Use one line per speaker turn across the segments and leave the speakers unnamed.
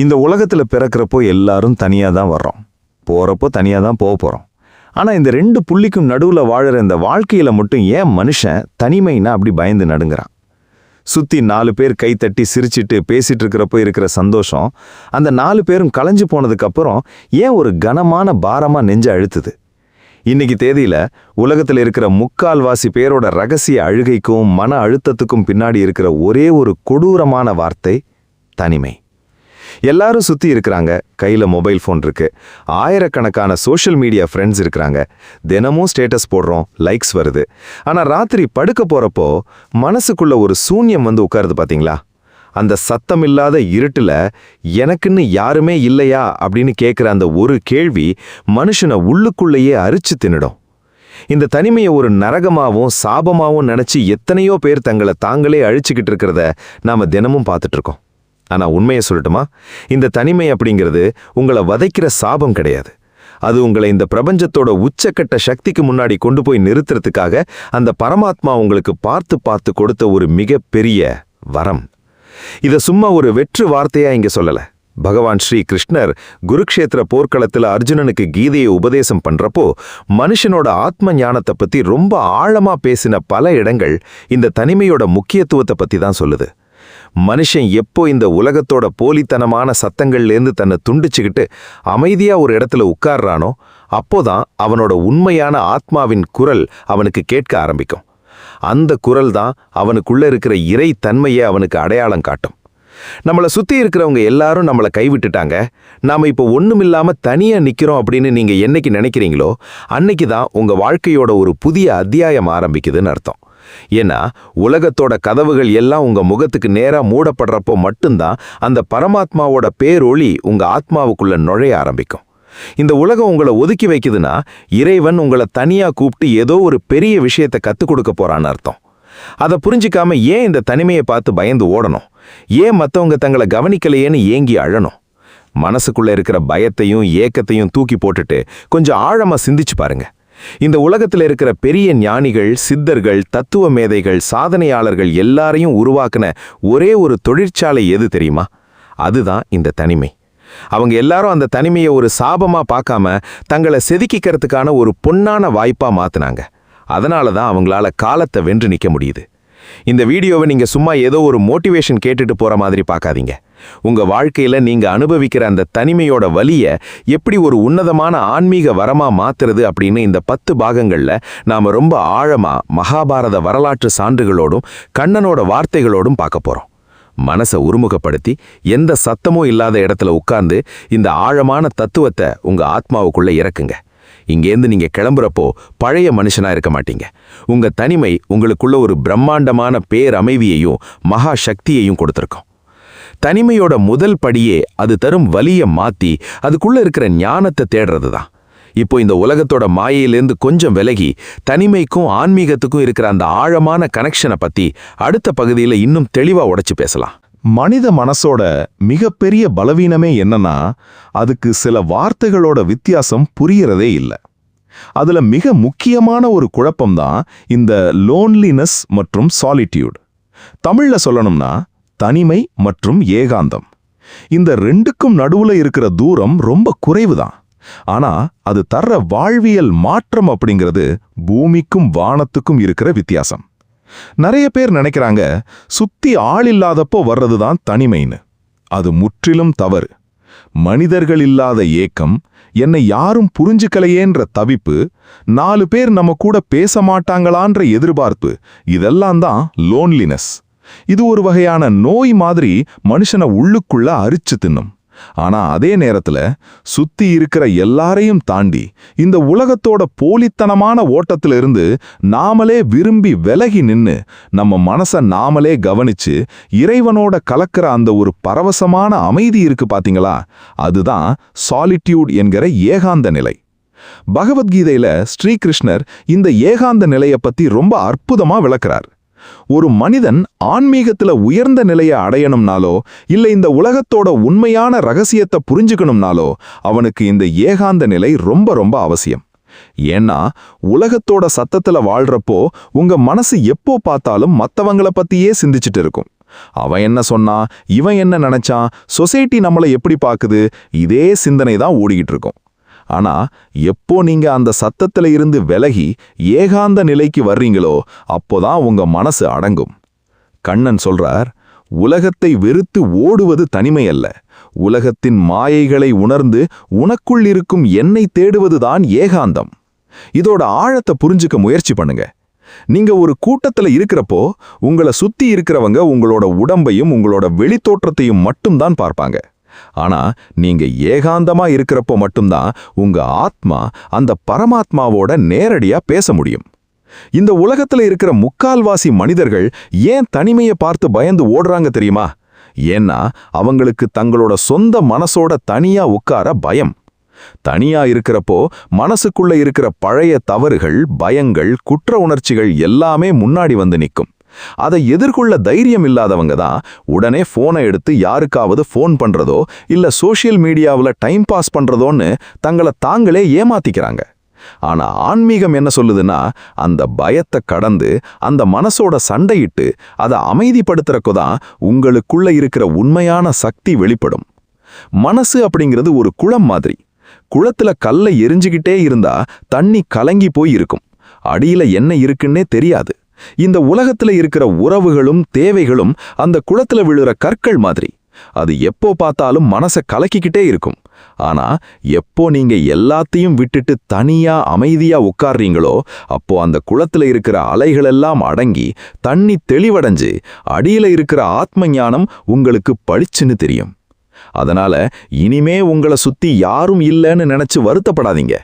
இந்த உலகத்துல பிறக்கிறப்போ எல்லாரும் தனியா தான் வர்றோம், போறப்போ தனியா தான் போக போறோம். ஆனா இந்த ரெண்டு புள்ளிக்கும் நடுவுல வாழற இந்த வாழ்க்கையில மட்டும் ஏன் மனுஷன் தனிமைன்னா அப்படி பயந்து நடுங்குறான்? சுத்தி 4 பேர் கைத்தட்டி சிரிச்சிட்டு பேசிட்டு இருக்கிறப்போ இருக்கிற சந்தோஷம், அந்த 4 பேரும் கலைஞ்சு போனதுக்கு அப்புறம் ஏன் ஒரு கனமான பாரமா நெஞ்ச அழுத்துது? இன்னைக்கு தேதியில உலகத்துல இருக்கிற 3/4 பேரோட ரகசிய அழுகைக்கும் மன அழுத்தத்துக்கும் பின்னாடி இருக்கிற ஒரே ஒரு கொடூரமான வார்த்தை தனிமை. எல்லாரும் சுத்தி இருக்கிறாங்க, கையில மொபைல் ஃபோன் இருக்கு, ஆயிரக்கணக்கான சோஷியல் மீடியா ஃப்ரெண்ட்ஸ் இருக்கிறாங்க, தினமும் ஸ்டேட்டஸ் போடுறோம், லைக்ஸ் வருது. ஆனா ராத்திரி படுக்க போறப்போ மனசுக்குள்ள ஒரு சூன்யம் வந்து உட்காருது பாத்தீங்களா? அந்த சத்தமில்லாத இருட்டுல எனக்குன்னு யாருமே இல்லையா அப்படின்னு கேட்குற அந்த ஒரு கேள்வி மனுஷனை உள்ளுக்குள்ளேயே அரிச்சு தின்னுடும். இந்த தனிமையை ஒரு நரகமாவும் சாபமாவும் நினைச்சு எத்தனையோ பேர் தங்களை தாங்களே அழிச்சுக்கிட்டு இருக்கிறத நாம தினமும் பார்த்துட்டு இருக்கோம். ஆனா உண்மையை சொல்லட்டுமா, இந்த தனிமை அப்படிங்கிறது உங்களை வதைக்கிற சாபம் கிடையாது. அது உங்களை இந்த பிரபஞ்சத்தோட உச்சக்கட்ட சக்திக்கு முன்னாடி கொண்டு போய் நிறுத்துறதுக்காக அந்த பரமாத்மா உங்களுக்கு பார்த்து பார்த்து கொடுத்த ஒரு மிகப்பெரிய வரம். இத சும்மா ஒரு வெற்று வார்த்தையா இங்க சொல்லல. பகவான் ஸ்ரீ கிருஷ்ணர் குருக்ஷேத்திர போர்க்களத்துல அர்ஜுனனுக்கு கீதையை உபதேசம் பண்றப்போ மனுஷனோட ஆத்ம ஞானத்தை பத்தி ரொம்ப ஆழமா பேசின பல இடங்கள் இந்த தனிமையோட முக்கியத்துவத்தை பத்தி தான் சொல்லுது. மனுஷன் எப்போ இந்த உலகத்தோட போலித்தனமான சத்தங்கள்லேருந்து தன்னை துண்டிச்சுக்கிட்டு அமைதியா ஒரு இடத்துல உட்கார்றானோ அப்போதான் அவனோட உண்மையான ஆத்மாவின் குரல் அவனுக்கு கேட்க ஆரம்பிக்கும். அந்த குரல் தான் அவனுக்குள்ள இருக்கிற இறை தன்மையை அவனுக்கு அடையாளம் காட்டும். நம்மளை சுத்தி இருக்கிறவங்க எல்லாரும் நம்மளை கைவிட்டுட்டாங்க, நாம இப்போ ஒண்ணுமில்லாம தனியா நிக்கிறோம் அப்படின்னு நீங்க என்னைக்கு நினைக்கிறீங்களோ அன்னைக்கு தான் உங்க வாழ்க்கையோட ஒரு புதிய அத்தியாயம் ஆரம்பிக்குதுன்னு அர்த்தம். ஏன்னா உலகத்தோட கதவுகள் எல்லாம் உங்க முகத்துக்கு நேரா மூடப்படுறப்போ மட்டும்தான் அந்த பரமாத்மாவோட பேரொளி உங்க ஆத்மாவுக்குள்ள நுழைய ஆரம்பிக்கும். இந்த உலகம் உங்களை ஒதுக்கி வைக்குதுன்னா இறைவன் உங்களை தனியா கூப்பிட்டு ஏதோ ஒரு பெரிய விஷயத்தை கத்துக் கொடுக்க போறான்னு அர்த்தம். அதை புரிஞ்சிக்காம ஏன் இந்த தனிமையை பார்த்து பயந்து ஓடணும்? ஏன் மற்றவங்க தங்களை கவனிக்கலையேன்னு ஏங்கி அழணும்? மனசுக்குள்ள இருக்கிற பயத்தையும் ஏக்கத்தையும் தூக்கி போட்டுட்டு கொஞ்சம் ஆழமா சிந்திச்சு பாருங்க. இந்த உலகத்தில் இருக்கிற பெரிய ஞானிகள், சித்தர்கள், தத்துவ மேதைகள், சாதனையாளர்கள் எல்லாரையும் உருவாக்குன ஒரே ஒரு தொழிற்சாலை எது தெரியுமா? அதுதான் இந்த தனிமை. அவங்க எல்லாரும் அந்த தனிமையை ஒரு சாபமா பார்க்காம தங்களை செதுக்கிக்கிறதுக்கான ஒரு பொன்னான வாய்ப்பா மாத்தினாங்க. அதனால தான் அவங்களால காலத்தை வென்று நிற்க முடியுது. இந்த வீடியோவை நீங்க சும்மா ஏதோ ஒரு மோட்டிவேஷன் கேட்டுட்டு போற மாதிரி பார்க்காதீங்க. உங்க வாழ்க்கையில நீங்க அனுபவிக்கிற அந்த தனிமையோட வலிய எப்படி ஒரு உன்னதமான ஆன்மீக வரமா மாத்துறது அப்படின்னு இந்த 10 பாகங்கள்ல நாம ரொம்ப ஆழமா மகாபாரத வரலாற்று சான்றுகளோடும் கண்ணனோட வார்த்தைகளோடும் பார்க்க போறோம். மனசை ஒருமுகப்படுத்தி எந்த சத்தமும் இல்லாத இடத்துல உட்கார்ந்து இந்த ஆழமான தத்துவத்தை உங்க ஆத்மாவுக்குள்ள இறக்குங்க. இங்கேருந்து நீங்க கிளம்புறப்போ பழைய மனுஷனா இருக்க மாட்டீங்க. உங்க தனிமை உங்களுக்குள்ள ஒரு பிரம்மாண்டமான பேரமைதியையும் மகா சக்தியையும் கொடுத்திருக்கும். தனிமையோட முதல் படியே அது தரும் வலிய மாத்தி அதுக்குள்ள இருக்கிற ஞானத்தை தேடுறது தான். இப்போ இந்த உலகத்தோட மாயையிலேருந்து கொஞ்சம் விலகி தனிமைக்கும் ஆன்மீகத்துக்கும் இருக்கிற அந்த ஆழமான கனெக்ஷனை பத்தி அடுத்த பகுதியில் இன்னும் தெளிவா உடைச்சு பேசலாம்.
மனித மனசோட மிகப்பெரிய பலவீனமே என்னன்னா அதுக்கு சில வார்த்தைகளோட வித்தியாசம் புரியறதே இல்லை. அதுல மிக முக்கியமான ஒரு குழப்பம்தான் இந்த லோன்லினஸ் மற்றும் சாலிட்யூட். தமிழ்ல சொல்லணும்னா தனிமை மற்றும் ஏகாந்தம். இந்த ரெண்டுக்கும் நடுவுல இருக்கிற தூரம் ரொம்ப குறைவுதான். ஆனா அது தர்ற வாழ்வியல் மாற்றம் அப்படிங்கிறது பூமிக்கும் வானத்துக்கும் இருக்கிற வித்தியாசம். நிறைய பேர் நினைக்கிறாங்க சுத்தி ஆள் இல்லாதப்போ வர்றதுதான் தனிமைன்னு. அது முற்றிலும் தவறு. மனிதர்கள் இல்லாத ஏக்கம், என்னை யாரும் புரிஞ்சுக்கலையேன்ற தவிப்பு, 4 பேர் நம்ம கூட பேச மாட்டாங்களான்ற எதிர்பார்ப்பு, இதெல்லாம் தான் லோன்லினஸ். இது ஒரு வகையான நோய் மாதிரி மனுஷனை உள்ளுக்குள்ள அரிச்சு தின்னும். ஆனா அதே நேரத்துல சுத்தி இருக்கிற எல்லாரையும் தாண்டி இந்த உலகத்தோட போலித்தனமான ஓட்டத்திலிருந்து நாமளே விரும்பி விலகி நின்னு நம்ம மனசை நாமளே கவனிச்சு இறைவனோட கலக்கிற அந்த ஒரு பரவசமான அமைதி இருக்கு பாத்தீங்களா? அதுதான் சாலிட்யூட் என்கிற ஏகாந்த நிலை. பகவத்கீதையில ஸ்ரீகிருஷ்ணர் இந்த ஏகாந்த நிலையை பத்தி ரொம்ப அற்புதமா விளக்குறார். ஒரு மனிதன் ஆன்மீகத்துல உயர்ந்த நிலையை அடையணும்னாலோ இல்ல இந்த உலகத்தோட உண்மையான ரகசியத்தை புரிஞ்சுக்கணும்னாலோ அவனுக்கு இந்த ஏகாந்த நிலை ரொம்ப ரொம்ப அவசியம். ஏன்னா உலகத்தோட சத்தத்துல வாழ்றப்போ உங்க மனசு எப்போ பார்த்தாலும் மத்தவங்கள பத்தியே சிந்திச்சுட்டு இருக்கும். அவன் என்ன சொன்னான், இவன் என்ன நினைச்சான், சொசைட்டி நம்மளை எப்படி பாக்குது, இதே சிந்தனை தான் ஓடிக்கிட்டு இருக்கும். ஆனா எப்போ நீங்க அந்த சத்தத்துல இருந்து விலகி ஏகாந்த நிலைக்கு வர்றீங்களோ அப்போதான் உங்க மனசு அடங்கும். கண்ணன் சொல்றார், உலகத்தை வெறுத்து ஓடுவது தனிமை அல்ல, உலகத்தின் மாயைகளை உணர்ந்து உனக்குள் இருக்கும் என்னை தேடுவதுதான் ஏகாந்தம். இதோட ஆழத்தை புரிஞ்சுக்க முயற்சி பண்ணுங்க. நீங்க ஒரு கூட்டத்துல இருக்கிறப்போ உங்களை சுத்தி இருக்கிறவங்க உங்களோட உடம்பையும் உங்களோட வெளித்தோற்றத்தையும் மட்டும்தான் பார்ப்பாங்க. ஆனா நீங்க ஏகாந்தமா இருக்கிறப்போ மட்டும்தான் உங்க ஆத்மா அந்த பரமாத்மாவோட நேரடியா பேச முடியும். இந்த உலகத்துல இருக்கிற முக்கால்வாசி மனிதர்கள் ஏன் தனிமையை பார்த்து பயந்து ஓடுறாங்க தெரியுமா? ஏன்னா அவங்களுக்கு தங்களோட சொந்த மனசோட தனியா உட்கார பயம். தனியா இருக்கிறப்போ மனசுக்குள்ள இருக்கிற பழைய தவறுகள், பயங்கள், குற்ற உணர்ச்சிகள் எல்லாமே முன்னாடி வந்து நிற்கும். அதை எதிர்கொள்ள தைரியம் இல்லாதவங்க தான் உடனே போனை எடுத்து யாருக்காவது ஃபோன் பண்றதோ இல்ல சோஷியல் மீடியாவில் டைம் பாஸ் பண்றதோன்னு தங்களை தாங்களே ஏமாத்திக்கிறாங்க. ஆனா ஆன்மீகம் என்ன சொல்லுதுன்னா, அந்த பயத்தை கடந்து அந்த மனசோட சண்டையிட்டு அதை அமைதிப்படுத்துறக்கோதான் உங்களுக்குள்ள இருக்கிற உண்மையான சக்தி வெளிப்படும். மனசு அப்படிங்கிறது ஒரு குளம் மாதிரி. குளத்துல கல்லை எரிஞ்சுக்கிட்டே இருந்தா தண்ணி கலங்கி போய் இருக்கும், அடியில என்ன இருக்குன்னே தெரியாது. இந்த உலகத்துல இருக்கிற உறவுகளும் தேவைகளும் அந்த குளத்துல விழுற கற்கள் மாதிரி. அது எப்போ பார்த்தாலும் மனசை கலக்கிக்கிட்டே இருக்கும். ஆனா எப்போ நீங்க எல்லாத்தையும் விட்டுட்டு தனியா அமைதியா உட்கார்றீங்களோ அப்போ அந்த குளத்துல இருக்கிற அலைகளெல்லாம் அடங்கி தண்ணி தெளிவடைஞ்சு அடியில இருக்கிற ஆத்ம ஞானம் உங்களுக்கு பளிச்சுன்னு தெரியும். அதனால இனிமே உங்களை சுத்தி யாரும் இல்லைன்னு நினைச்சு வருத்தப்படாதீங்க.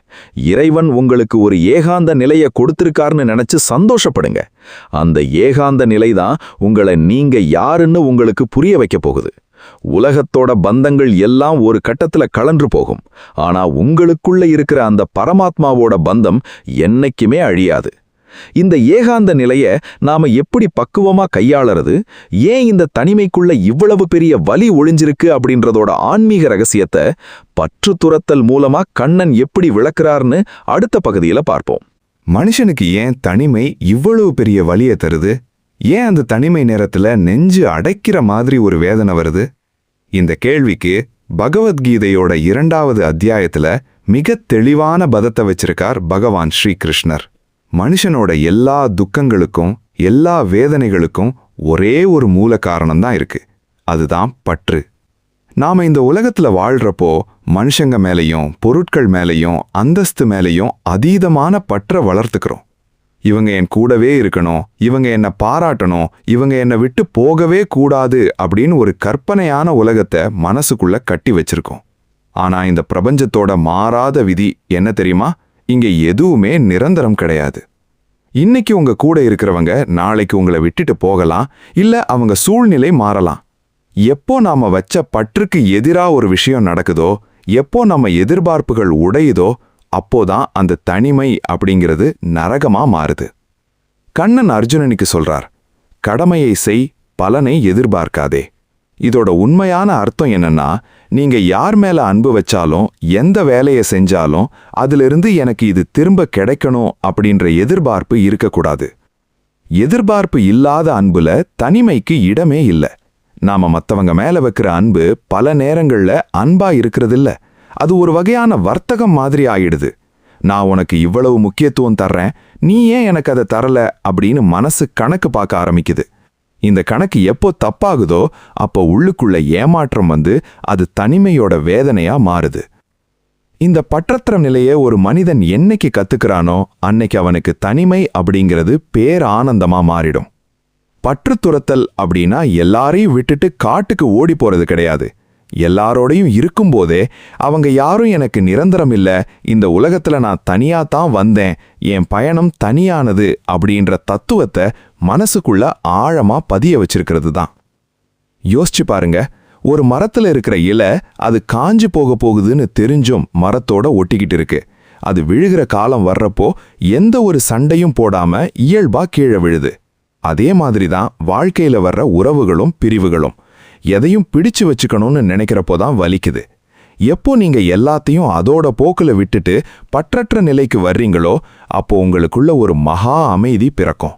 இறைவன் உங்களுக்கு ஒரு ஏகாந்த நிலையை கொடுத்திருக்காருன்னு நினைச்சு சந்தோஷப்படுங்க. அந்த ஏகாந்த நிலைதான் உங்களை நீங்க யாருன்னு உங்களுக்கு புரிய வைக்க போகுது. உலகத்தோட பந்தங்கள் எல்லாம் ஒரு கட்டத்துல கலன்று போகும். ஆனா உங்களுக்குள்ள இருக்கிற அந்த பரமாத்மாவோட பந்தம் என்னைக்குமே அழியாது. இந்த ஏகாந்த நிலைய நாம எப்படி பக்குவமா கையாளறது, ஏன் இந்த தனிமைக்குள்ள இவ்வளவு பெரிய வலி ஒளிஞ்சிருக்கு அப்படின்றதோட ஆன்மீக ரகசியத்தை பற்று துரத்தல் மூலமா கண்ணன் எப்படி விளக்குறார்னு அடுத்த பகுதியில பார்ப்போம்.
மனுஷனுக்கு ஏன் தனிமை இவ்வளவு பெரிய வலியை தருது? ஏன் அந்த தனிமை நேரத்துல நெஞ்சு அடைக்கிற மாதிரி ஒரு வேதனை வருது? இந்த கேள்விக்கு பகவத்கீதையோட 2வது அத்தியாயத்துல மிக தெளிவான பதத்தை வச்சிருக்கார் பகவான் ஸ்ரீகிருஷ்ணர். மனுஷனோட எல்லா துக்கங்களுக்கும் எல்லா வேதனைகளுக்கும் ஒரே ஒரு மூல காரணம்தான் இருக்கு, அதுதான் பற்று. நாம இந்த உலகத்துல வாழ்றப்போ மனுஷங்க மேலையும் பொருட்கள் மேலையும் அந்தஸ்து மேலையும் அதீதமான பற்றை வளர்த்துக்கிறோம். இவங்க என் கூடவே இருக்கணும், இவங்க என்னை பாராட்டணும், இவங்க என்னை விட்டு போகவே கூடாது அப்படின்னு ஒரு கற்பனையான உலகத்தை மனசுக்குள்ள கட்டி வச்சிருக்கோம். ஆனா இந்த பிரபஞ்சத்தோட மாறாத விதி என்ன தெரியுமா? இங்க எதுவுமே நிரந்தரம் கிடையாது. இன்னைக்கு உங்க கூட இருக்கிறவங்க நாளைக்கு உங்களை விட்டுட்டு போகலாம், இல்ல அவங்க சூழ்நிலை மாறலாம். எப்போ நாம வச்ச பற்றுக்கு எதிரா ஒரு விஷயம் நடக்குதோ, எப்போ நம்ம எதிர்பார்ப்புகள் உடையுதோ அப்போதான் அந்த தனிமை அப்படிங்கிறது நரகமா மாறுது. கண்ணன் அர்ஜுனனுக்கு சொல்றார், கடமையை செய், பலனை எதிர்பார்க்காதே. இதோட உண்மையான அர்த்தம் என்னன்னா, நீங்க யார் மேல அன்பு வச்சாலும் எந்த வேலையை செஞ்சாலும் அதிலிருந்து எனக்கு இது திரும்ப கிடைக்கணும் அப்படின்ற எதிர்பார்ப்பு இருக்கக்கூடாது. எதிர்பார்ப்பு இல்லாத அன்புல தனிமைக்கு இடமே இல்லை. நாம மத்தவங்க மேல வைக்கிற அன்பு பல நேரங்கள்ல அன்பா இருக்கிறதில்ல, அது ஒரு வகையான வர்த்தகம் மாதிரி ஆயிடுது. நான் உனக்கு இவ்வளவு முக்கியத்துவம் தர்றேன், நீ ஏன் எனக்கு அதை தரல அப்படின்னு மனசு கணக்கு பார்க்க ஆரம்பிக்குது. இந்த கணக்கு எப்போ தப்பாகுதோ அப்போ உள்ளுக்குள்ள ஏமாற்றம் வந்து அது தனிமையோட வேதனையா மாறுது. இந்த பற்றற்ற நிலையை ஒரு மனிதன் என்னைக்கு கத்துக்கிறானோ அன்னைக்கு அவனுக்கு தனிமை அப்படிங்கிறது பேரானந்தமா மாறிடும். பற்று துரத்தல் அப்படின்னா எல்லாரையும் விட்டுட்டு காட்டுக்கு ஓடி போறது கிடையாது. எல்லாரோடையும் இருக்கும்போதே அவங்க யாரும் எனக்கு நிரந்தரம் இல்ல, இந்த உலகத்துல நான் தனியா தான் வந்தேன், என் பயணம் தனியானது அப்படின்ற தத்துவத்தை மனசுக்குள்ள ஆழமா பதிய வச்சிருக்கிறது தான். யோசிச்சு பாருங்க, ஒரு மரத்துல இருக்கிற இலை அது காஞ்சு போக போகுதுன்னு தெரிஞ்சும் மரத்தோட ஒட்டிக்கிட்டு இருக்கு. அது விழுகிற காலம் வர்றப்போ எந்த ஒரு சண்டையும் போடாம இயல்பா கீழே விழுது. அதே மாதிரிதான் வாழ்க்கையில வர்ற உறவுகளும் பிரிவுகளும். எதையும் பிடிச்சு வச்சுக்கணும்னு நினைக்கிறப்போதான் வலிக்குது. எப்போ நீங்க எல்லாத்தையும் அதோட போக்குல விட்டுட்டு பற்றற்ற நிலைக்கு வர்றீங்களோ அப்போ உங்களுக்குள்ள ஒரு மகா அமைதி பிறக்கும்.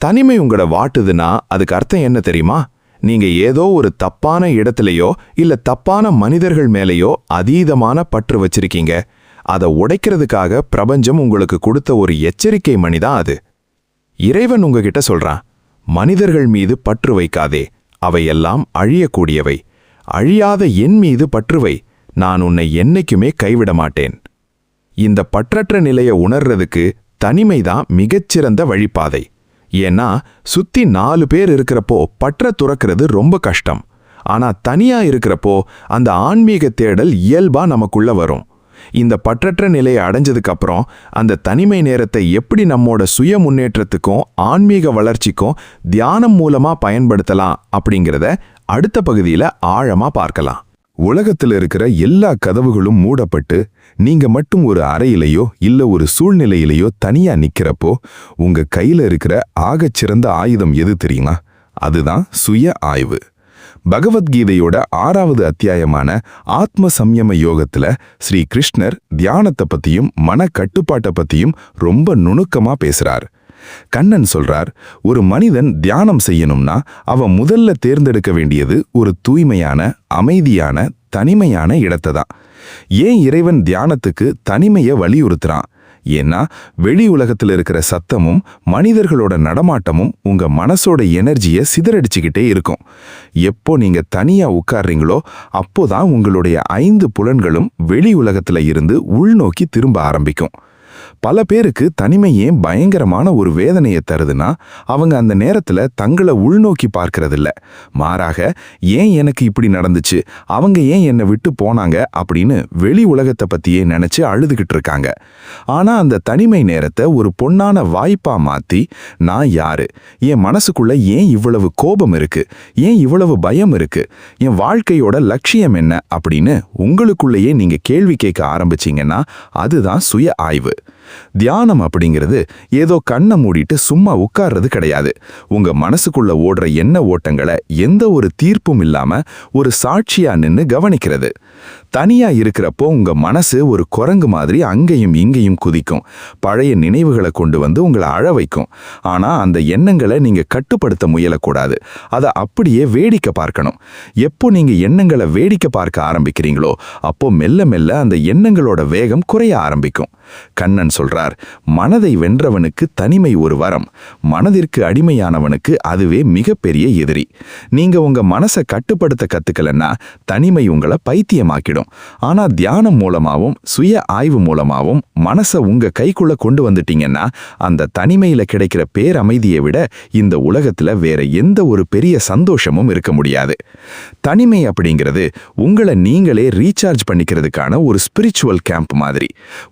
தனிமை உங்களை வாட்டுதுன்னா அதுக்கு அர்த்தம் என்ன தெரியுமா?
நீங்க ஏதோ ஒரு தப்பான இடத்துலயோ இல்ல தப்பான மனிதர்கள் மேலேயோ அதீதமான பற்று வச்சிருக்கீங்க. அதை உடைக்கிறதுக்காக பிரபஞ்சம் உங்களுக்கு கொடுத்த ஒரு எச்சரிக்கை மணிதான் அது. இறைவன் உங்ககிட்ட சொல்றான், மனிதர்கள் மீது பற்று வைக்காதே, அவையெல்லாம் அழியக்கூடியவை. அழியாத என் மீது பற்றுவை, நான் உன்னை என்னைக்குமே கைவிட மாட்டேன். இந்த பற்றற்ற நிலையை உணர்றதுக்கு தனிமைதான் மிகச்சிறந்த வழிபாதை. ஏன்னா சுத்தி 4 பேர் இருக்கிறப்போ பற்ற துறக்கிறது ரொம்ப கஷ்டம். ஆனா தனியா இருக்கிறப்போ அந்த ஆன்மீக தேடல் இயல்பா நமக்குள்ள வரும். இந்த பற்றற்ற நிலையை அடைஞ்சதுக்கு அப்புறம் அந்த தனிமை நேரத்தை எப்படி நம்மோட சுய முன்னேற்றத்துக்கும் ஆன்மீக வளர்ச்சிக்கும் தியானம் மூலமா பயன்படுத்தலாம் அப்படிங்கிறத அடுத்த பகுதியில ஆழமா பார்க்கலாம். உலகத்துல இருக்கிற எல்லா கதவுகளும் மூடப்பட்டு நீங்க மட்டும் ஒரு அறையிலையோ இல்ல ஒரு சூழ்நிலையிலையோ தனியா நிக்கிறப்போ உங்க கையில இருக்கிற ஆகச்சிறந்த ஆயுதம் எது தெரியுமா? அதுதான் சுய ஆய்வு. பகவத்கீதையோட 6வது அத்தியாயமான ஆத்ம சம்யம யோகத்துல ஸ்ரீ கிருஷ்ணர் தியானத்தை பத்தியும் மன கட்டுப்பாட்டை பத்தியும் ரொம்ப நுணுக்கமா பேசுறார். கண்ணன் சொல்றார், ஒரு மனிதன் தியானம் செய்யணும்னா அவன் முதல்ல தேர்ந்தெடுக்க வேண்டியது ஒரு தூய்மையான, அமைதியான, தனிமையான இடத்தை தான். ஏன் இறைவன் தியானத்துக்கு தனிமையை வலியுறுத்துறான்? ஏன்னா வெளி உலகத்தில் இருக்கிற சத்தமும் மனிதர்களோட நடமாட்டமும் உங்க மனசோட எனர்ஜியை சிதறடிச்சுக்கிட்டே இருக்கும். எப்போ நீங்க தனியா உட்கார்றீங்களோ அப்போதான் உங்களுடைய 5 புலன்களும் வெளி உலகத்துல இருந்து உள்நோக்கி திரும்ப ஆரம்பிக்கும். பல பேருக்கு தனிமை ஏன் பயங்கரமான ஒரு வேதனையை தருதுன்னா அவங்க அந்த நேரத்துல தங்களை உள்நோக்கி பார்க்கறதில்ல. மாறாக ஏன் எனக்கு இப்படி நடந்துச்சு, அவங்க ஏன் என்னை விட்டு போனாங்க அப்படின்னு வெளி உலகத்தை பத்தியே நினைச்சு அழுதுகிட்டு இருக்காங்க. ஆனா அந்த தனிமை நேரத்தை ஒரு பொன்னான வாய்ப்பா மாத்தி, நான் யாரு, என் மனசுக்குள்ள ஏன் இவ்வளவு கோபம் இருக்கு, ஏன் இவ்வளவு பயம் இருக்கு, என் வாழ்க்கையோட லட்சியம் என்ன அப்படின்னு உங்களுக்குள்ளேயே நீங்க கேள்வி கேட்க ஆரம்பிச்சீங்கன்னா அதுதான் சுய ஆய்வு. தியானம் அப்படிங்கிறது ஏதோ கண்ணை மூடிட்டு சும்மா உட்கார்றது கிடையாது. உங்க மனசுக்குள்ள ஓடுற எண்ண ஓட்டங்களை எந்த ஒரு தீர்ப்பும் இல்லாம ஒரு சாட்சியா நின்னு கவனிக்கிறது. தனியா இருக்கிறப்போ உங்க மனசு ஒரு குரங்கு மாதிரி அங்கேயும் இங்கேயும் குதிக்கும். பழைய நினைவுகளை கொண்டு வந்து உங்களை அழ வைக்கும். ஆனா அந்த எண்ணங்களை நீங்க கட்டுப்படுத்த முயலக்கூடாது. அதை அப்படியே வேடிக்கை பார்க்கணும். எப்போ நீங்க எண்ணங்களை வேடிக்கை பார்க்க ஆரம்பிக்கிறீங்களோ அப்போ மெல்ல மெல்ல அந்த எண்ணங்களோட வேகம் குறைய ஆரம்பிக்கும். கண்ணன் சொல்றார், மனதை வென்றவனுக்கு தனிமை ஒரு வரம், மனதிற்கு அடிமையானவனுக்கு அதுவே மிகப்பெரிய எதிரி. நீங்க உங்க மனசை கட்டுப்படுத்த கத்துக்கலன்னா தனிமை உங்களை பைத்தியமாக்கிடும். ஆனா தியானம் மூலமாவும் சுய ஆய்வு மூலமாவும் மனசை உங்க கைக்குள்ள கொண்டு வந்துட்டீங்கன்னா அந்த தனிமையில கிடைக்கிற பேரமைதியை விட இந்த உலகத்துல வேற எந்த ஒரு பெரிய சந்தோஷமும் இருக்க முடியாது. தனிமை அப்படிங்கிறது உங்களை நீங்களே ரீசார்ஜ் பண்ணிக்கிறதுக்கான ஒரு ஸ்பிரிச்சுவல் கேம்ப் மாதிரி.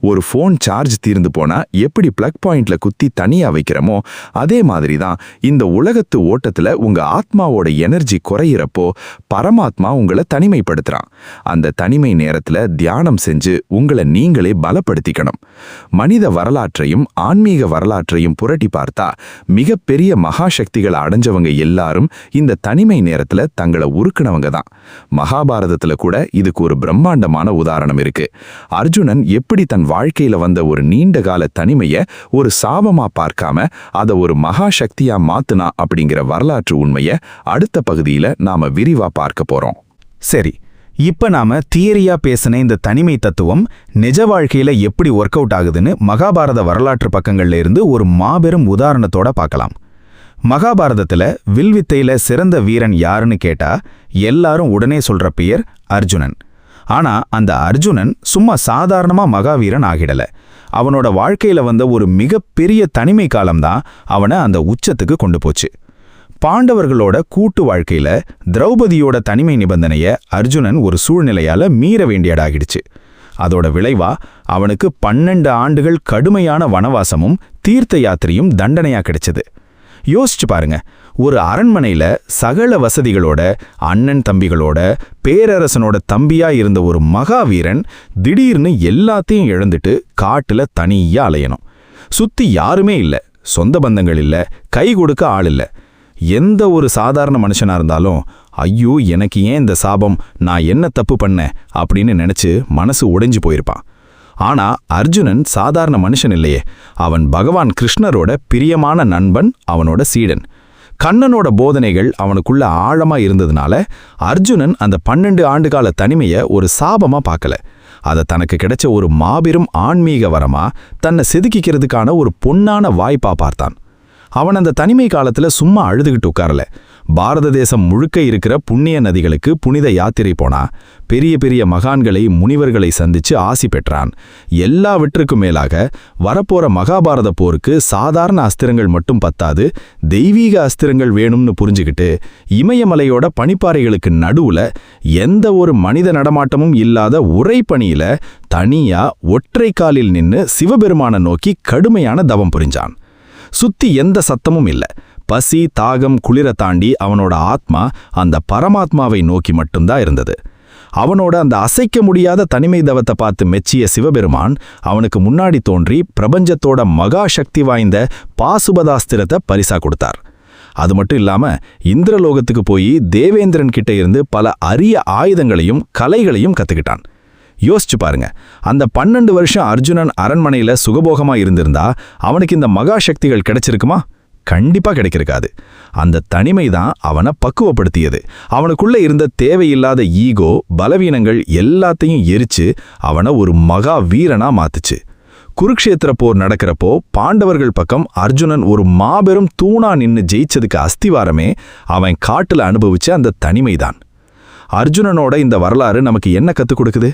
ஒரு ஃபோன் சார்ஜ் தீர்ந்து போனா எப்படி பிளக் பாயிண்ட்ல குத்தி தனியா வைக்கிறோமோ அதே மாதிரி தான் இந்த உலகத்து ஓட்டத்துல உங்க ஆத்மாவோட எனர்ஜி குறையிறப்போ பரமாத்மா உங்களை தனிமைப்படுத்துறான். அந்த தனிமை நேரத்துல தியானம் செஞ்சு உங்களை நீங்களே பலப்படுத்திக்கணும். மனித வரலாற்றையும் ஆன்மீக வரலாற்றையும் புரட்டி பார்த்தா மிகப்பெரிய மகாசக்திகளை அடைஞ்சவங்க எல்லாரும் இந்த தனிமை நேரத்துல தங்களை உருக்குனவங்க தான். மகாபாரதத்துல கூட இதுக்கு ஒரு பிரம்மாண்டமான உதாரணம் இருக்கு. அர்ஜுனன் எப்படி தன் வாழ்க்கையில வந்த ஒரு நீண்ட கால தனிமையை ஒரு சாபமா பார்க்காம அதை ஒரு மகா சக்தியா மாத்துனா அப்படிங்கிற வரலாற்று உண்மையை அடுத்த பகுதியில நாம விரிவா பார்க்க போறோம்.
சரி, இப்ப நாம தியரியா பேசின இந்த தனிமை தத்துவம் நிஜ வாழ்க்கையில எப்படி ஒர்க் அவுட் ஆகுதுன்னு மகாபாரத வரலாற்று பக்கங்கள்ல இருந்து ஒரு மாபெரும் உதாரணத்தோட பார்க்கலாம். மகாபாரதத்துல வில்வித்தையில சிறந்த வீரன் யாருன்னு கேட்டா எல்லாரும் உடனே சொல்ற பெயர் அர்ஜுனன். ஆனா அந்த அர்ஜுனன் சும்மா சாதாரணமா மகாவீரன் ஆகிடல. அவனோட வாழ்க்கையில வந்த ஒரு மிகப்பெரிய தனிமை காலம்தான் அவனை அந்த உச்சத்துக்கு கொண்டு போச்சு. பாண்டவர்களோட கூட்டு வாழ்க்கையில திரௌபதியோட தனிமை நிபந்தனைய அர்ஜுனன் ஒரு சூழ்நிலையால மீற வேண்டியடாகிடுச்சு. அதோட விளைவா அவனுக்கு 12 ஆண்டுகள் கடுமையான வனவாசமும் தீர்த்த யாத்திரையும் தண்டனையா கிடைச்சது. யோசிச்சு பாருங்க, ஒரு அரண்மனையில சகல வசதிகளோட அண்ணன் தம்பிகளோட பேரரசனோட தம்பியா இருந்த ஒரு மகாவீரன் திடீர்னு எல்லாத்தையும் இழந்துட்டு காட்டுல தனியா அலையணும். சுத்தி யாருமே இல்ல, சொந்த பந்தங்கள் இல்ல, கை கொடுக்க ஆள் இல்ல. எந்த ஒரு சாதாரண மனுஷனா இருந்தாலும் ஐயோ எனக்கு ஏன் இந்த சாபம், நான் என்ன தப்பு பண்ணேன் அப்படின்னு நினைச்சு மனசு உடைஞ்சு போயிருப்பான். ஆனா அர்ஜுனன் சாதாரண மனுஷன் இல்லையே, அவன் பகவான் கிருஷ்ணரோட பிரியமான நண்பன், அவனோட சீடன். கண்ணனோட போதனைகள் அவனுக்குள்ள ஆழமா இருந்ததுனால அர்ஜுனன் அந்த 12 ஆண்டுகால தனிமையை ஒரு சாபமா பார்க்கல. அதை தனக்கு கிடைச்ச ஒரு மாபெரும் ஆன்மீக வரமா தன்னை செதுக்கிக்கிறதுக்கான ஒரு பொன்னான வாய்ப்பா பார்த்தான். அவன் அந்த தனிமை காலத்துல சும்மா அழுதுகிட்டு உட்காரல. பாரத தேசம் முழுக்க இருக்கிற புண்ணிய நதிகளுக்கு புனித யாத்திரை போனா, பெரிய பெரிய மகான்களை முனிவர்களை சந்திச்சு ஆசி பெற்றான். எல்லாவற்றுக்கும் மேலாக வரப்போற மகாபாரத போருக்கு சாதாரண அஸ்திரங்கள் மட்டும் பத்தாது, தெய்வீக அஸ்திரங்கள் வேணும்னு புரிஞ்சுக்கிட்டு இமயமலையோட பனிப்பாறைகளுக்கு நடுவுல எந்த ஒரு மனித நடமாட்டமும் இல்லாத உறைபனியில தனியா ஒற்றை காலில் நின்னு சிவபெருமான நோக்கி கடுமையான தவம் புரிஞ்சான். சுத்தி எந்த சத்தமும் இல்ல. பசி தாகம் குளிர தாண்டி அவனோட ஆத்மா அந்த பரமாத்மாவை நோக்கி மட்டும்தான் இருந்தது. அவனோட அந்த அசைக்க முடியாத தனிமை தவத்தை பார்த்து மெச்சிய சிவபெருமான் அவனுக்கு முன்னாடி தோன்றி பிரபஞ்சத்தோட மகா சக்தி வாய்ந்த பாசுபதாஸ்திரத்தை பரிசா கொடுத்தார். அது மட்டும் இல்லாம இந்திரலோகத்துக்கு போய் தேவேந்திரன் கிட்ட இருந்து பல அரிய ஆயுதங்களையும் கலைகளையும் கத்துக்கிட்டான். யோசிச்சு பாருங்க, அந்த 12 வருஷம் அர்ஜுனன் அரண்மனையில சுகபோகமா இருந்திருந்தா அவனுக்கு இந்த மகா சக்திகள் கிடைச்சிருக்குமா? கண்டிப்பா கிடைக்கிருக்காது. அந்த தனிமை தான் அவனை பக்குவப்படுத்தியது. அவனுக்குள்ள இருந்த தேவையில்லாத ஈகோ பலவீனங்கள் எல்லாத்தையும் எரிச்சு அவனை ஒரு மகா வீரனா மாத்துச்சு. குருக்ஷேத்திர போர் நடக்கிறப்போ பாண்டவர்கள் பக்கம் அர்ஜுனன் ஒரு மாபெரும் தூணா நின்னு ஜெயிச்சதுக்கு அஸ்திவாரமே அவன் காட்டுல அனுபவிச்ச அந்த தனிமைதான். அர்ஜுனனோட இந்த வரலாறு நமக்கு என்ன கத்துக் கொடுக்குது?